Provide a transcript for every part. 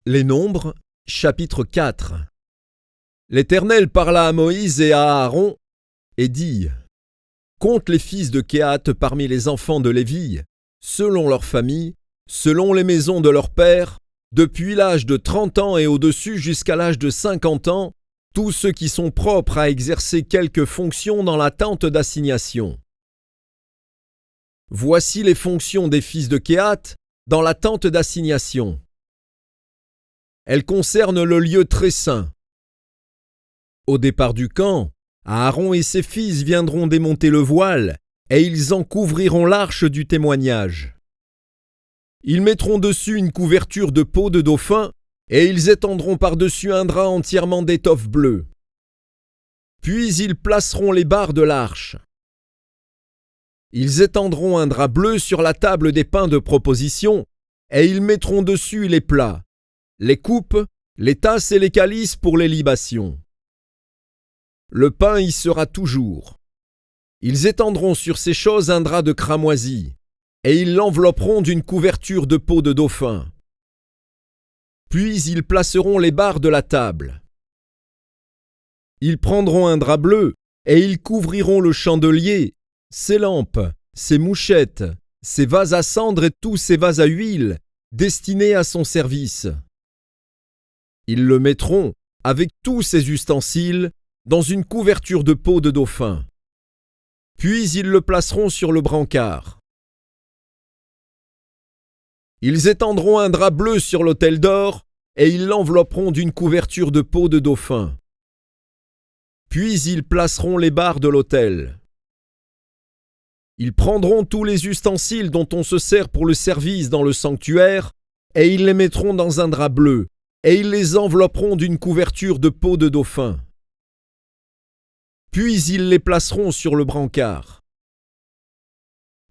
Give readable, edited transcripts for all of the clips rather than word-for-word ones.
Les Nombres, chapitre 4. L'Éternel parla à Moïse et à Aaron, et dit : Compte les fils de Kehath parmi les enfants de Lévi, selon leurs familles, selon les maisons de leurs pères, depuis l'âge de 30 ans et au-dessus jusqu'à l'âge de 50 ans, tous ceux qui sont propres à exercer quelque fonction dans la tente d'assignation. Voici les fonctions des fils de Kehath dans la tente d'assignation. Elles concernent le lieu très saint. Au départ du camp, Aaron et ses fils viendront démonter le voile, et ils en couvriront l'arche du témoignage. Ils mettront dessus une couverture de peau de dauphin, et ils étendront par-dessus un drap entièrement d'étoffe bleue. Puis ils placeront les barres de l'arche. Ils étendront un drap bleu sur la table des pains de proposition, et ils mettront dessus les plats, les coupes, les tasses et les calices pour les libations. Le pain y sera toujours. Ils étendront sur ces choses un drap de cramoisi, et ils l'envelopperont d'une couverture de peau de dauphin. Puis ils placeront les barres de la table. Ils prendront un drap bleu, et ils couvriront le chandelier, ses lampes, ses mouchettes, ses vases à cendre et tous ses vases à huile, destinés à son service. Ils le mettront, avec tous ses ustensiles, dans une couverture de peau de dauphin. Puis ils le placeront sur le brancard. Ils étendront un drap bleu sur l'autel d'or, et ils l'envelopperont d'une couverture de peau de dauphin. Puis ils placeront les barres de l'autel. Ils prendront tous les ustensiles dont on se sert pour le service dans le sanctuaire, et ils les mettront dans un drap bleu, et ils les envelopperont d'une couverture de peau de dauphin. Puis ils les placeront sur le brancard.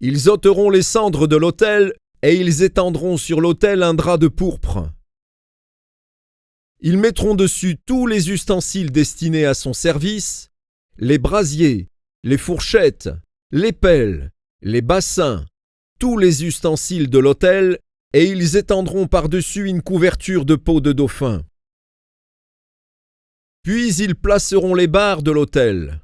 Ils ôteront les cendres de l'autel, et ils étendront sur l'autel un drap de pourpre. Ils mettront dessus tous les ustensiles destinés à son service, les brasiers, les fourchettes, les pelles, les bassins, tous les ustensiles de l'autel, et ils étendront par-dessus une couverture de peau de dauphin. Puis ils placeront les barres de l'autel.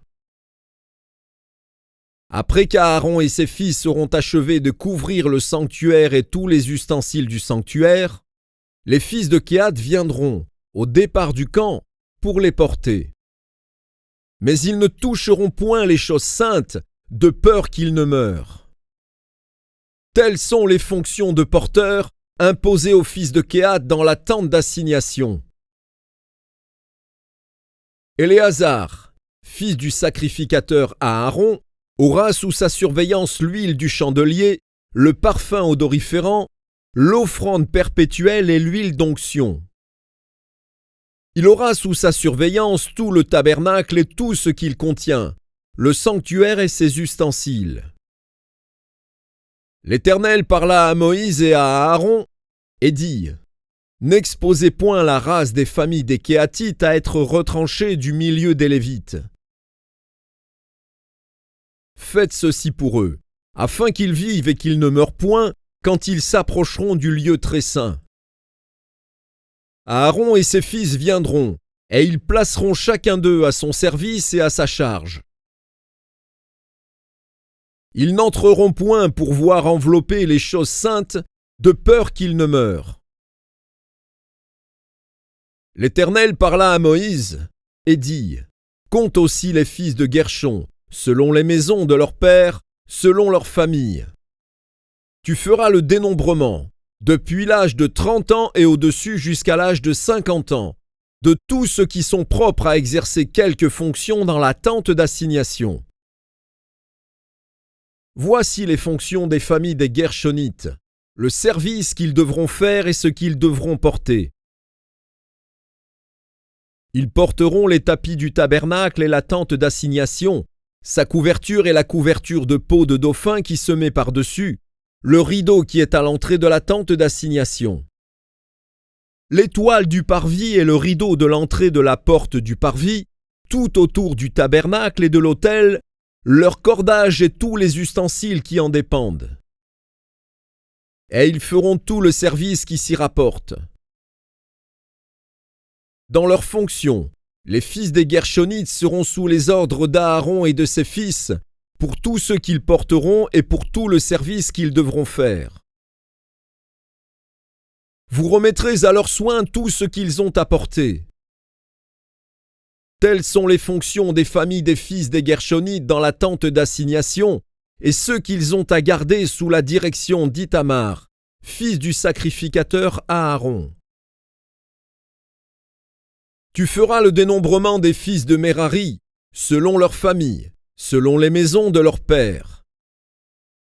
Après qu'Aaron et ses fils auront achevé de couvrir le sanctuaire et tous les ustensiles du sanctuaire, les fils de Kehath viendront, au départ du camp, pour les porter. Mais ils ne toucheront point les choses saintes, de peur qu'ils ne meurent. Telles sont les fonctions de porteurs imposées aux fils de Kehath dans la tente d'assignation. Éléazar, fils du sacrificateur Aaron, aura sous sa surveillance l'huile du chandelier, le parfum odoriférant, l'offrande perpétuelle et l'huile d'onction. Il aura sous sa surveillance tout le tabernacle et tout ce qu'il contient, le sanctuaire et ses ustensiles. L'Éternel parla à Moïse et à Aaron et dit : N'exposez point la race des familles des Kéhathites à être retranchée du milieu des Lévites. Faites ceci pour eux, afin qu'ils vivent et qu'ils ne meurent point quand ils s'approcheront du lieu très saint. Aaron et ses fils viendront, et ils placeront chacun d'eux à son service et à sa charge. Ils n'entreront point pour voir envelopper les choses saintes, de peur qu'ils ne meurent. L'Éternel parla à Moïse et dit : Compte aussi les fils de Guershon, selon les maisons de leurs pères, selon leurs familles. Tu feras le dénombrement, depuis l'âge de 30 ans et au-dessus jusqu'à l'âge de 50 ans, de tous ceux qui sont propres à exercer quelque fonction dans la tente d'assignation. Voici les fonctions des familles des Guershonites, le service qu'ils devront faire et ce qu'ils devront porter. Ils porteront les tapis du tabernacle et la tente d'assignation, sa couverture et la couverture de peau de dauphin qui se met par-dessus, le rideau qui est à l'entrée de la tente d'assignation. L'étoile du parvis et le rideau de l'entrée de la porte du parvis, tout autour du tabernacle et de l'autel, leur cordage et tous les ustensiles qui en dépendent. Et ils feront tout le service qui s'y rapporte. Dans leurs fonctions, les fils des Guershonites seront sous les ordres d'Aaron et de ses fils, pour tout ce qu'ils porteront et pour tout le service qu'ils devront faire. Vous remettrez à leurs soins tout ce qu'ils ont apporté. Telles sont les fonctions des familles des fils des Guershonites dans la tente d'assignation, et ceux qu'ils ont à garder sous la direction d'Ithamar, fils du sacrificateur Aaron. Tu feras le dénombrement des fils de Merari, selon leurs familles, selon les maisons de leurs pères.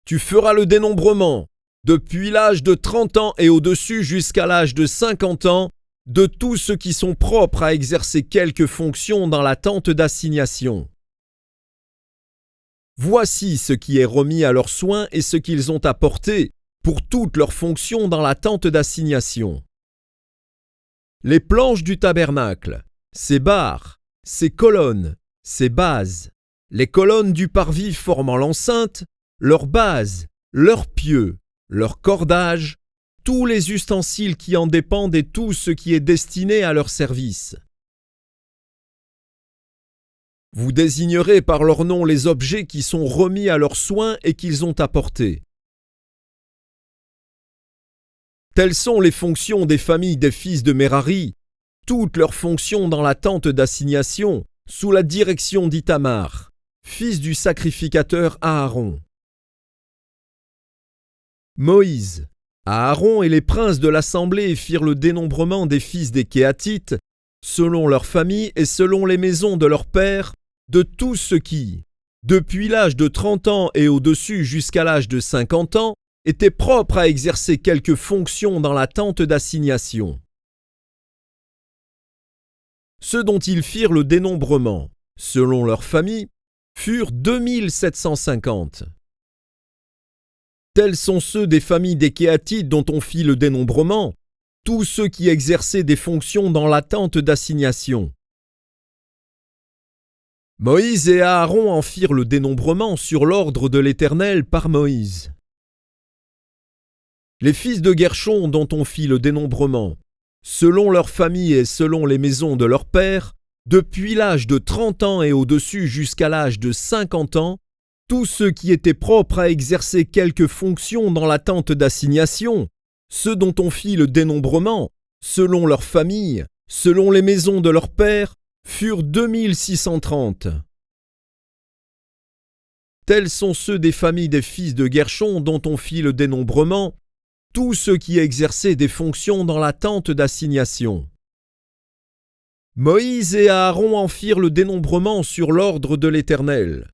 Tu feras le dénombrement, depuis l'âge de 30 ans et au-dessus jusqu'à l'âge de 50 ans, de tous ceux qui sont propres à exercer quelque fonction dans la tente d'assignation. Voici ce qui est remis à leurs soins et ce qu'ils ont apporté pour toutes leurs fonctions dans la tente d'assignation. Les planches du tabernacle, ses barres, ses colonnes, ses bases, les colonnes du parvis formant l'enceinte, leurs bases, leurs pieux, leurs cordages, tous les ustensiles qui en dépendent et tout ce qui est destiné à leur service. Vous désignerez par leur nom les objets qui sont remis à leurs soins et qu'ils ont apportés. Telles sont les fonctions des familles des fils de Merari, toutes leurs fonctions dans la tente d'assignation, sous la direction d'Ithamar, fils du sacrificateur Aaron. Moïse, Aaron et les princes de l'assemblée firent le dénombrement des fils des Kéatites, selon leurs familles et selon les maisons de leurs pères, de tous ceux qui, depuis l'âge de 30 ans et au-dessus jusqu'à l'âge de 50 ans, étaient propres à exercer quelque fonction dans la tente d'assignation. Ceux dont ils firent le dénombrement, selon leurs familles, furent 2750. Tels sont ceux des familles des Kéatites dont on fit le dénombrement, tous ceux qui exerçaient des fonctions dans la tente d'assignation. Moïse et Aaron en firent le dénombrement sur l'ordre de l'Éternel par Moïse. Les fils de Guershon dont on fit le dénombrement, selon leurs familles et selon les maisons de leurs pères, depuis l'âge de 30 ans et au-dessus jusqu'à l'âge de 50 ans, tous ceux qui étaient propres à exercer quelque fonction dans la tente d'assignation, ceux dont on fit le dénombrement, selon leurs familles, selon les maisons de leurs pères, furent 2630. Tels sont ceux des familles des fils de Guershon dont on fit le dénombrement, tous ceux qui exerçaient des fonctions dans la tente d'assignation. Moïse et Aaron en firent le dénombrement sur l'ordre de l'Éternel.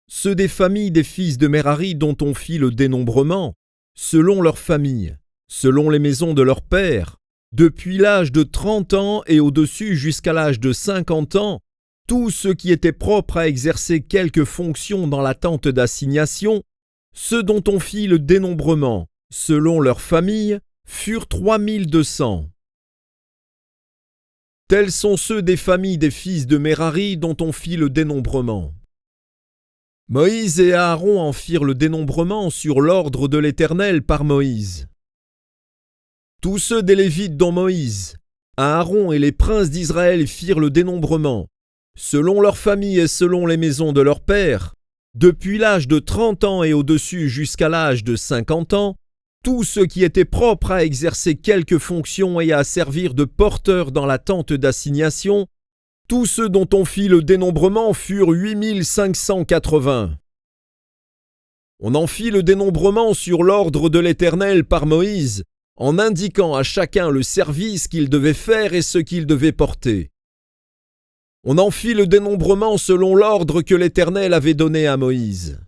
Ceux des familles des fils de Merari dont on fit le dénombrement, selon leurs familles, selon les maisons de leurs pères, depuis l'âge de 30 ans et au-dessus jusqu'à l'âge de 50 ans, tous ceux qui étaient propres à exercer quelque fonction dans la tente d'assignation, ceux dont on fit le dénombrement, selon leurs familles, furent 3200. Tels sont ceux des familles des fils de Merari dont on fit le dénombrement. Moïse et Aaron en firent le dénombrement sur l'ordre de l'Éternel par Moïse. Tous ceux des Lévites dont Moïse, Aaron et les princes d'Israël firent le dénombrement, selon leurs familles et selon les maisons de leurs pères, depuis l'âge de 30 ans et au-dessus jusqu'à l'âge de 50 ans, tous ceux qui étaient propres à exercer quelque fonction et à servir de porteurs dans la tente d'assignation, tous ceux dont on fit le dénombrement furent 8580. On en fit le dénombrement sur l'ordre de l'Éternel par Moïse, en indiquant à chacun le service qu'il devait faire et ce qu'il devait porter. On en fit le dénombrement selon l'ordre que l'Éternel avait donné à Moïse.